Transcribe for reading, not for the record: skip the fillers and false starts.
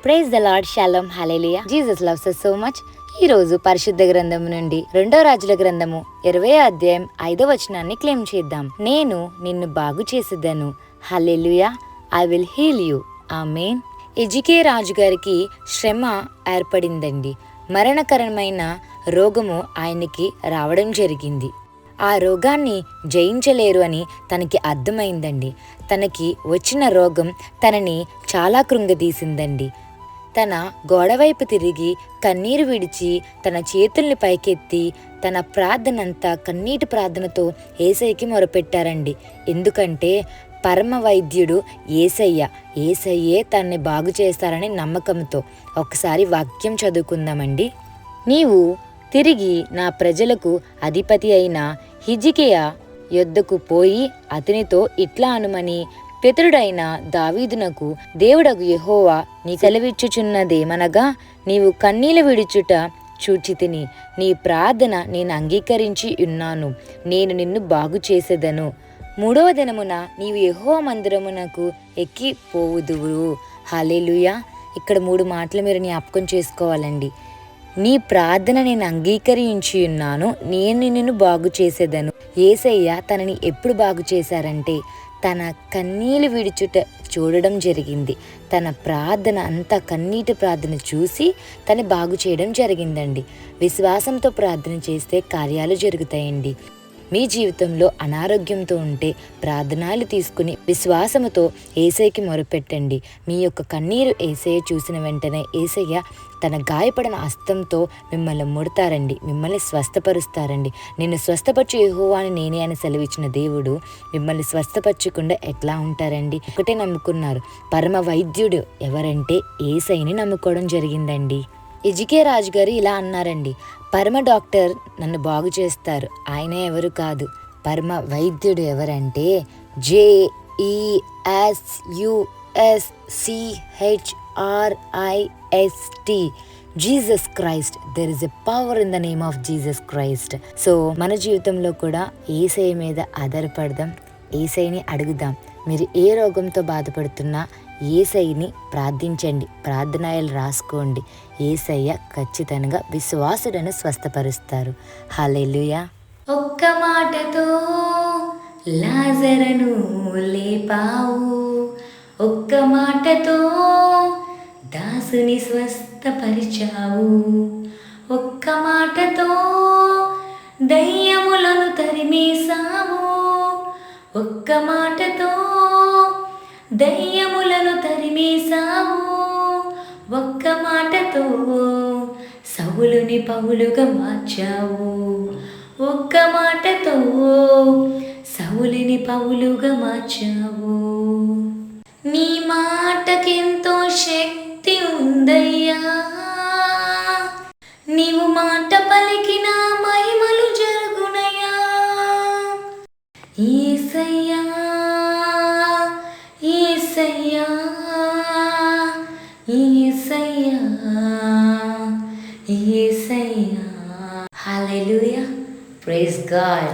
Praise the lord, shalom, hallelujah. Jesus loves us so much. ఈ రోజు పరిశుద్ధ గ్రంథము నుండి 2 రాజుల గ్రంథము 20వ అధ్యాయం 5వ వచనాన్ని క్లెయిమ్ చేద్దాం. నేను నిన్ను బాగు చేసేదను, హల్లెలూయా, ఐ విల్ హీల్ యు, ఆమేన్. ఎజికే రాజు గారికి శ్రమ ఏర్పడిందండి. మరణకరమైన రోగము ఆయనకి రావడం జరిగింది. ఆ రోగాన్ని జయించలేరు అని తనకి అర్థమైందండి. తనకి వచ్చిన రోగం తనని చాలా కృంగదీసిందండి. తన గోడవైపు తిరిగి కన్నీరు విడిచి తన చేతుల్ని పైకెత్తి తన ప్రార్థనంతా కన్నీటి ప్రార్థనతో యేసయ్యకి మొరపెట్టారండి. ఎందుకంటే పరమ వైద్యుడు యేసయ్యే తనని బాగు చేస్తారనే నమ్మకంతో. ఒకసారి వాక్యం చదువుకుందామండి. నీవు తిరిగి నా ప్రజలకు అధిపతి అయిన హిజ్కియా యొద్దకు పోయి అతనితో ఇట్లా అనుమని, పితరుడైన దావీదునకు దేవుడగు యెహోవా నీ సెలవిచ్చుచున్నదేమనగా, నీవు కన్నీళ్లు విడుచుట చూచితిని, నీ ప్రార్థన నేను అంగీకరించి ఉన్నాను, నేను నిన్ను బాగు చేసేదను. 3వ దినమున నీవు యెహోవా మందిరమునకు ఎక్కి పోవుదువు. హల్లెలూయా. ఇక్కడ 3 మాటలు మీరు జ్ఞాపకం చేసుకోవాలండి. నీ ప్రార్థన నేను అంగీకరించి ఉన్నాను, నేను నిన్ను బాగు చేసేదను. యేసయ్య తనని ఎప్పుడు బాగు చేశారంటే తన కన్నీళ్లు విడుచుట చూడడం జరిగింది. తన ప్రార్థన అంతా కన్నీటి ప్రార్థన చూసి తను బాగు చేయడం జరిగిందండి. విశ్వాసంతో ప్రార్థన చేస్తే కార్యాలు జరుగుతాయండి. మీ జీవితంలో అనారోగ్యంతో ఉంటే ప్రార్థనలు తీసుకుని విశ్వాసముతో యేసయ్యకి మొరపెట్టండి. మీ యొక్క కన్నీరు యేసయ్య చూసిన వెంటనే యేసయ్య తన గాయపడిన హస్తంతో మిమ్మల్ని ముడతారండి, మిమ్మల్ని స్వస్థపరుస్తారండి. నిన్ను స్వస్థపరచు యెహోవాని నేనే అని సెలవిచ్చిన దేవుడు మిమ్మల్ని స్వస్థపరచకుండా ఎట్లా ఉంటారండి? ఒకటే నమ్ముకున్నారు, పరమ వైద్యుడు ఎవరంటే యేసయ్యని నమ్ముకోవడం జరిగిందండి. ఎజికే రాజు గారు ఇలా అన్నారండి, పరమ డాక్టర్ నన్ను బాగు చేస్తారు, ఆయన ఎవరు కాదు, పరమ వైద్యుడు ఎవరంటే JESUSCHRIST, Jesus Christ. There is a power in the name of Jesus Christ. So మన జీవితంలో కూడా యేసయ్య మీద ఆధారపడదాం, యేసయ్యని అడుగుదాం. మీరు ఏ రోగంతో బాధపడుతున్నా యేసయ్యని ప్రార్థించండి, ప్రార్థనలు రాసుకోండి. యేసయ్య ఖచ్చితంగా విశ్వాసులను స్వస్థపరుస్తారు. హల్లెలూయా. ఒక్క మాటతో లాజరును లేపావు, ఒక్క మాటతో దాసుని స్వస్థపరిచావు, ఒక్క మాటతో దయ్యములను తరిమేశావు, ఒక్క మాటతో దయ్యములను తరిమేశావు, ఒక్క మాటతో సౌలుని పౌలుగా మార్చావు, ఒక్క మాటతో సౌలుని పౌలుగా మార్చావు. నీ మాటకెంతో శక్తి ఉందయ్యా, నీవు మాట పలికిన మహిమలు జరుగునయ్యా. యేసయ్యా యేసయ్యా యేసయ్యా యేసయ్యా. హల్లెలూయా. Praise God.